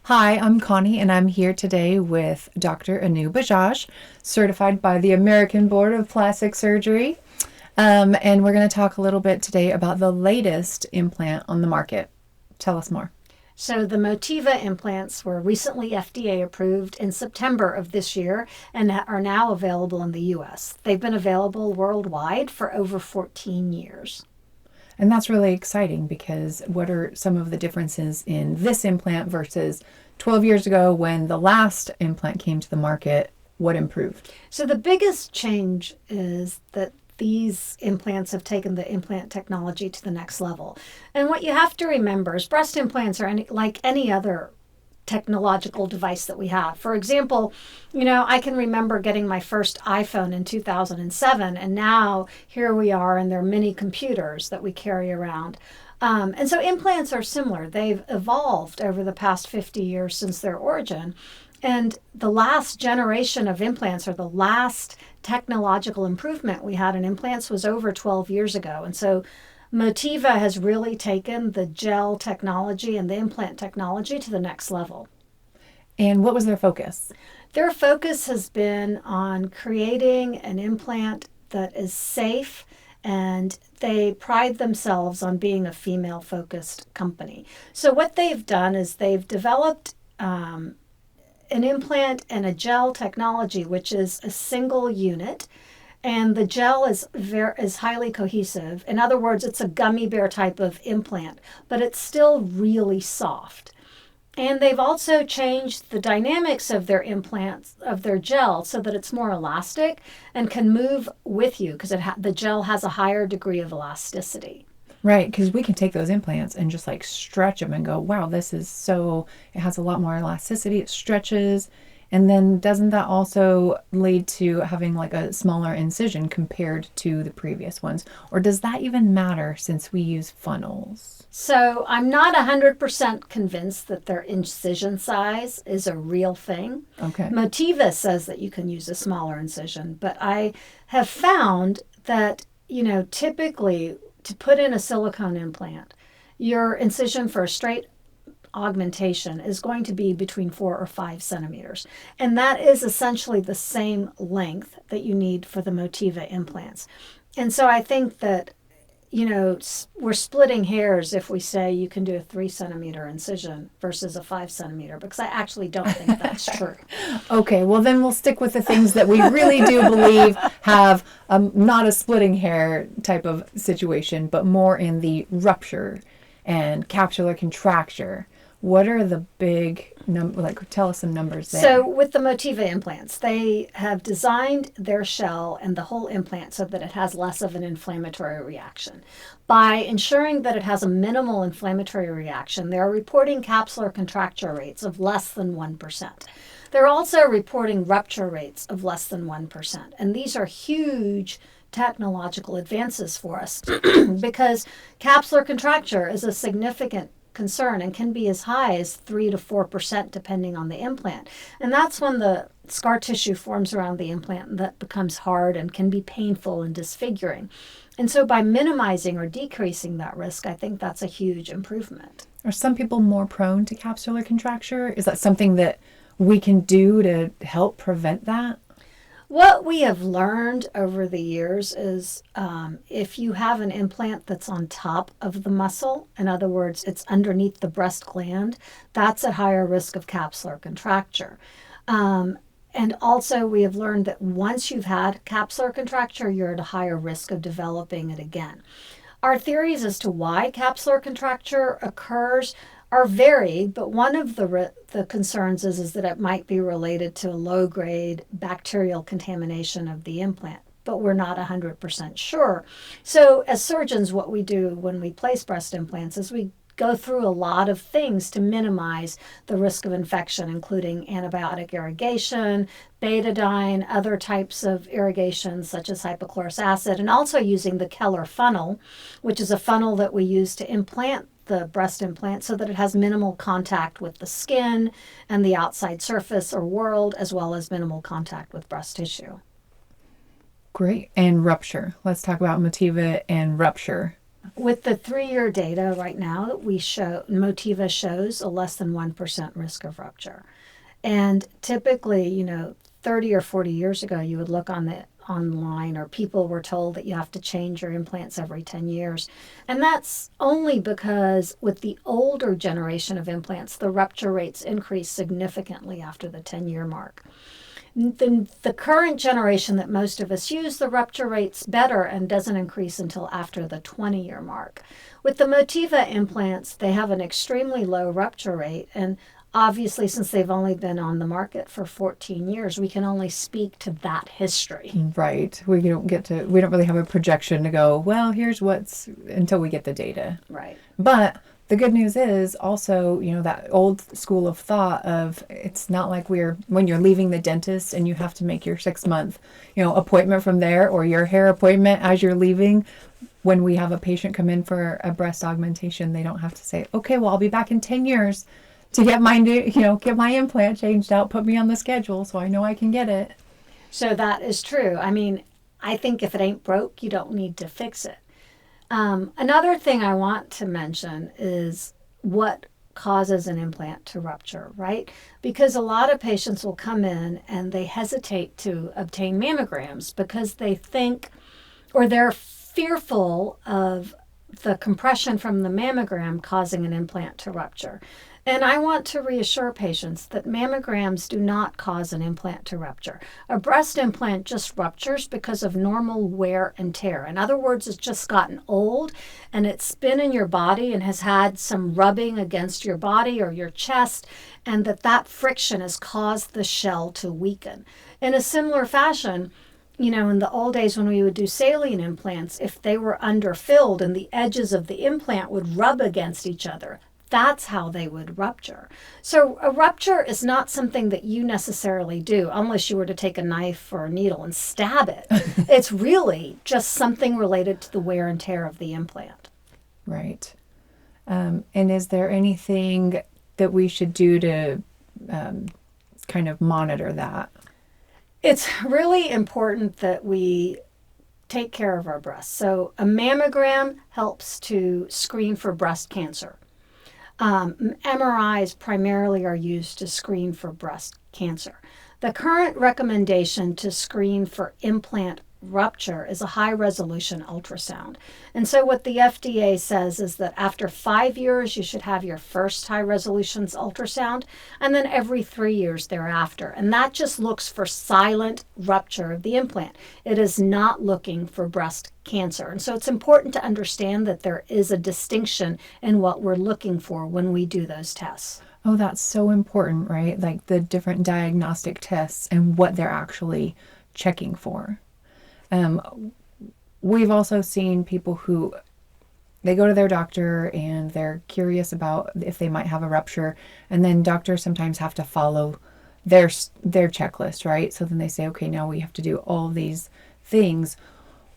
Hi, I'm Connie, and I'm here today with Dr. Anu Bajaj, certified by the American Board of Plastic Surgery. And we're going to talk a little bit today about the latest implant on the market. Tell us more. So the Motiva implants were recently FDA approved in September of this year and are now available in the US. They've been available worldwide for over 14 years. And that's really exciting because what are some of the differences in this implant versus 12 years ago when the last implant came to the market? What improved? So the biggest change is that these implants have taken the implant technology to the next level. And what you have to remember is breast implants are like any other technological device that we have. For example, I can remember getting my first iPhone in 2007, and now here we are, and they're mini computers that we carry around. And so implants are similar. They've evolved over the past 50 years since their origin. And the last generation of implants, or the last technological improvement we had in implants, was over 12 years ago. And so Motiva has really taken the gel technology and the implant technology to the next level. And what was their focus? Their focus has been on creating an implant that is safe, and they pride themselves on being a female focused company. So, what they've done is they've developed an implant and a gel technology, which is a single unit. And the gel is highly cohesive. In other words, it's a gummy bear type of implant, but it's still really soft. And they've also changed the dynamics of their implants, of their gel, so that it's more elastic and can move with you because the gel has a higher degree of elasticity. Right, because we can take those implants and just like stretch them and go, wow, it has a lot more elasticity, it stretches. And then doesn't that also lead to having like a smaller incision compared to the previous ones? Or does that even matter since we use funnels? So I'm not 100% convinced that their incision size is a real thing. Okay. Motiva says that you can use a smaller incision, but I have found that, typically to put in a silicone implant, your incision for a straight augmentation is going to be between 4 or 5 centimeters. And that is essentially the same length that you need for the Motiva implants. And so I think that, we're splitting hairs if we say you can do a 3 centimeter incision versus a 5 centimeter, because I actually don't think that's true. Okay, well, then we'll stick with the things that we really do believe have not a splitting hair type of situation, but more in the rupture and capsular contracture. What are the big tell us some numbers there. So with the Motiva implants, they have designed their shell and the whole implant so that it has less of an inflammatory reaction. By ensuring that it has a minimal inflammatory reaction, they are reporting capsular contracture rates of less than 1%. They're also reporting rupture rates of less than 1%. And these are huge technological advances for us because capsular contracture is a significant concern and can be as high as 3 to 4% depending on the implant. And that's when the scar tissue forms around the implant that becomes hard and can be painful and disfiguring. And so by minimizing or decreasing that risk, I think that's a huge improvement. Are some people more prone to capsular contracture? Is that something that we can do to help prevent that? What we have learned over the years is if you have an implant that's on top of the muscle, in other words, it's underneath the breast gland, that's at higher risk of capsular contracture. And also, we have learned that once you've had capsular contracture, you're at a higher risk of developing it again. Our theories as to why capsular contracture occurs are varied, but one of the concerns is that it might be related to a low-grade bacterial contamination of the implant, but we're not 100% sure. So as surgeons, what we do when we place breast implants is we go through a lot of things to minimize the risk of infection, including antibiotic irrigation, betadine, other types of irrigation such as hypochlorous acid, and also using the Keller funnel, which is a funnel that we use to implant the breast implant so that it has minimal contact with the skin and the outside surface or world, as well as minimal contact with breast tissue. Great. And rupture. Let's talk about Motiva and rupture. With the 3-year data right now that we show, Motiva shows a less than 1% risk of rupture. And typically, 30 or 40 years ago, you would look online, or people were told that you have to change your implants every 10 years. And that's only because with the older generation of implants, the rupture rates increase significantly after the 10-year mark. The current generation that most of us use, the rupture rate's better and doesn't increase until after the 20-year mark. With the Motiva implants, they have an extremely low rupture rate, and obviously, since they've only been on the market for 14 years, we can only speak to that history. Right. We don't really have a projection to go, well, here's what's, until we get the data. Right. But the good news is also, that old school of thought of, it's not like when you're leaving the dentist and you have to make your 6-month, appointment from there, or your hair appointment as you're leaving. When we have a patient come in for a breast augmentation, they don't have to say, okay, well, I'll be back in 10 years to get my new, get my implant changed out, put me on the schedule so I know I can get it. So that is true. I mean, I think if it ain't broke, you don't need to fix it. Another thing I want to mention is what causes an implant to rupture, right? Because a lot of patients will come in and they hesitate to obtain mammograms because they think, or they're fearful of the compression from the mammogram causing an implant to rupture. And I want to reassure patients that mammograms do not cause an implant to rupture. A breast implant just ruptures because of normal wear and tear. In other words, it's just gotten old and it's been in your body and has had some rubbing against your body or your chest, and that friction has caused the shell to weaken. In a similar fashion, in the old days when we would do saline implants, if they were underfilled and the edges of the implant would rub against each other, that's how they would rupture. So a rupture is not something that you necessarily do unless you were to take a knife or a needle and stab it. It's really just something related to the wear and tear of the implant. Right. And is there anything that we should do to kind of monitor that? It's really important that we take care of our breasts. So a mammogram helps to screen for breast cancer. MRIs primarily are used to screen for breast cancer. The current recommendation to screen for implant rupture is a high-resolution ultrasound. And so what the FDA says is that after 5 years, you should have your first high-resolution ultrasound, and then every 3 years thereafter. And that just looks for silent rupture of the implant. It is not looking for breast cancer. And so it's important to understand that there is a distinction in what we're looking for when we do those tests. Oh, that's so important, right? Like the different diagnostic tests and what they're actually checking for. We've also seen people who they go to their doctor and they're curious about if they might have a rupture, and then doctors sometimes have to follow their checklist, right? So then they say, okay, now we have to do all these things.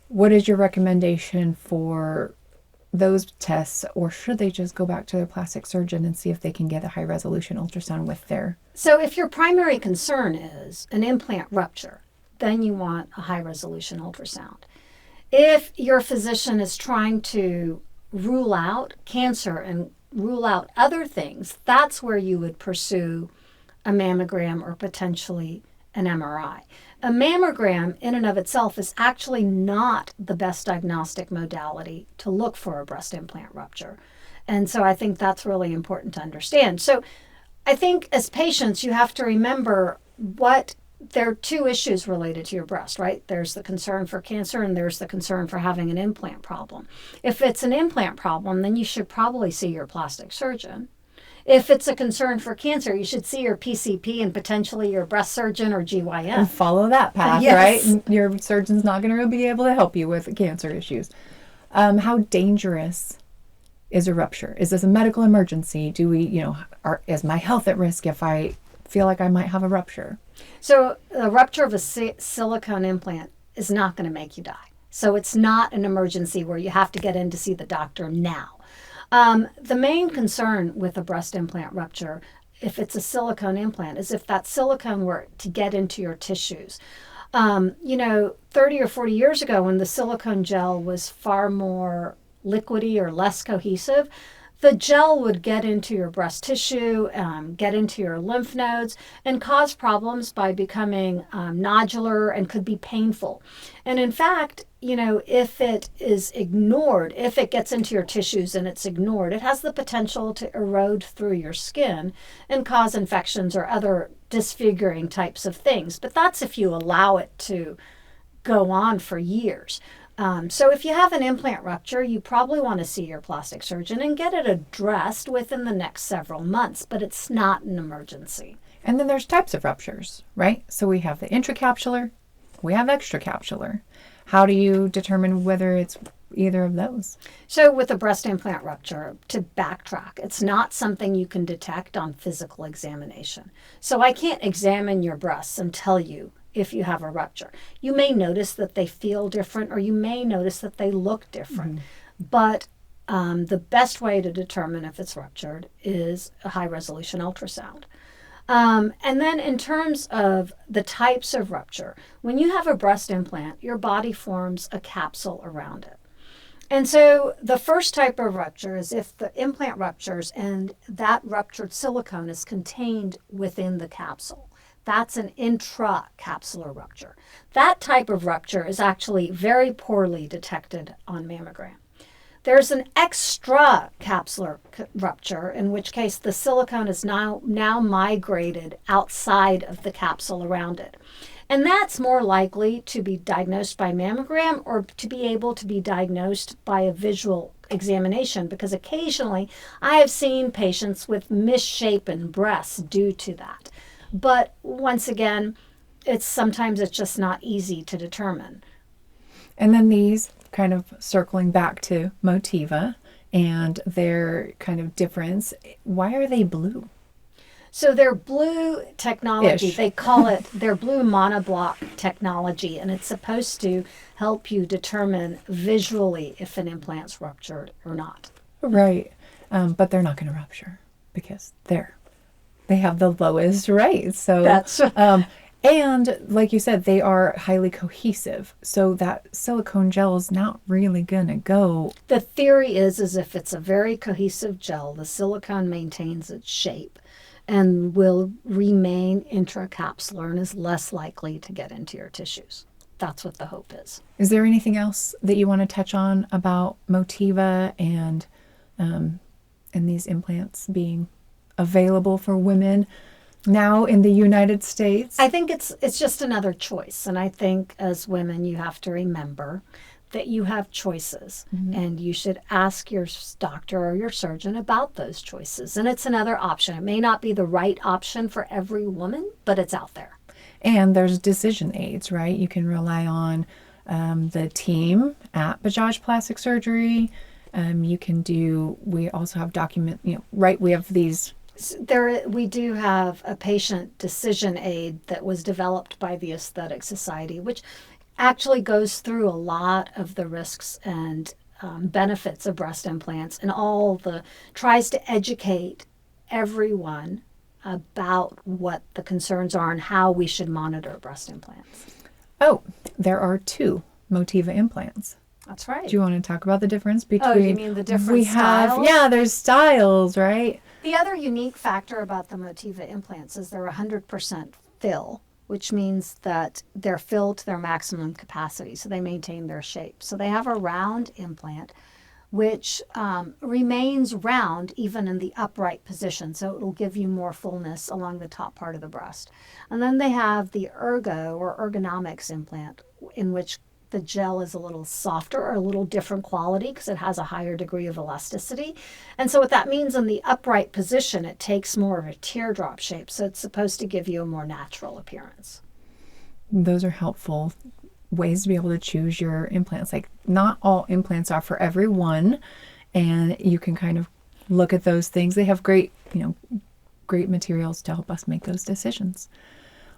What is your recommendation for those tests, or should they just go back to their plastic surgeon and see if they can get a high resolution ultrasound with their... So if your primary concern is an implant rupture, then you want a high-resolution ultrasound. If your physician is trying to rule out cancer and rule out other things, that's where you would pursue a mammogram or potentially an MRI. A mammogram in and of itself is actually not the best diagnostic modality to look for a breast implant rupture. And so I think that's really important to understand. So I think as patients, you have to remember there are two issues related to your breast, right? There's the concern for cancer and there's the concern for having an implant problem. If it's an implant problem, then you should probably see your plastic surgeon. If it's a concern for cancer, you should see your PCP and potentially your breast surgeon or GYN. And follow that path, yes. Right? Your surgeon's not going to be able to help you with cancer issues. How dangerous is a rupture? Is this a medical emergency? Do we, is my health at risk if I feel like I might have a rupture? So the rupture of a silicone implant is not going to make you die. So it's not an emergency where you have to get in to see the doctor now. The main concern with a breast implant rupture, if it's a silicone implant, is if that silicone were to get into your tissues. 30 or 40 years ago, when the silicone gel was far more liquidy or less cohesive, the gel would get into your breast tissue, get into your lymph nodes, and cause problems by becoming nodular and could be painful. And in fact, if it is ignored, if it gets into your tissues and it's ignored, it has the potential to erode through your skin and cause infections or other disfiguring types of things. But that's if you allow it to go on for years. So if you have an implant rupture, you probably want to see your plastic surgeon and get it addressed within the next several months, but it's not an emergency. And then there's types of ruptures, right? So we have the intracapsular, we have extracapsular. How do you determine whether it's either of those? So with a breast implant rupture, to backtrack, it's not something you can detect on physical examination. So I can't examine your breasts and tell you if you have a rupture. You may notice that they feel different, or you may notice that they look different. But the best way to determine if it's ruptured is a high-resolution ultrasound. And then in terms of the types of rupture, when you have a breast implant, your body forms a capsule around it. And so the first type of rupture is if the implant ruptures and that ruptured silicone is contained within the capsule. That's an intracapsular rupture. That type of rupture is actually very poorly detected on mammogram. There's an extracapsular rupture, in which case the silicone is now migrated outside of the capsule around it. And that's more likely to be diagnosed by mammogram or to be able to be diagnosed by a visual examination, because occasionally I have seen patients with misshapen breasts due to that. But once again, sometimes it's just not easy to determine. And then these, kind of circling back to Motiva and their kind of difference, why are they blue? So they're blue technology. Ish. They call it their blue monoblock technology, and it's supposed to help you determine visually if an implant's ruptured or not. Right. But they're not going to rupture because they have the lowest rate. So That's and like you said, they are highly cohesive. So that silicone gel is not really going to go. The theory is if it's a very cohesive gel, the silicone maintains its shape and will remain intracapsular and is less likely to get into your tissues. That's what the hope is. Is there anything else that you want to touch on about Motiva and these implants being available for women now in the United States? I think it's just another choice. And I think as women, you have to remember that you have choices, and you should ask your doctor or your surgeon about those choices. And it's another option. It may not be the right option for every woman, but it's out there. And there's decision aids, right? You can rely on the team at Bajaj Plastic Surgery. We also have we have these. We do have a patient decision aid that was developed by the Aesthetic Society, which actually goes through a lot of the risks and benefits of breast implants, and tries to educate everyone about what the concerns are and how we should monitor breast implants. Oh, there are 2 Motiva implants. That's right. Do you want to talk about the difference between? Oh, you mean the different styles? There's styles, right? The other unique factor about the Motiva implants is they're 100% fill, which means that they're filled to their maximum capacity, so they maintain their shape. So they have a round implant, which remains round even in the upright position, so it'll give you more fullness along the top part of the breast. And then they have the ergo or ergonomics implant, in which the gel is a little softer or a little different quality because it has a higher degree of elasticity. And so what that means in the upright position, it takes more of a teardrop shape. So it's supposed to give you a more natural appearance. Those are helpful ways to be able to choose your implants. Like, not all implants are for everyone, and you can kind of look at those things. They have great materials to help us make those decisions.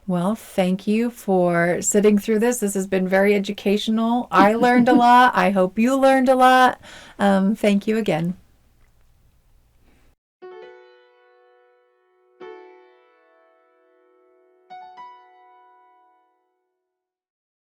Well, thank you for sitting through this. This has been very educational. I learned a lot. I hope you learned a lot. Thank you again.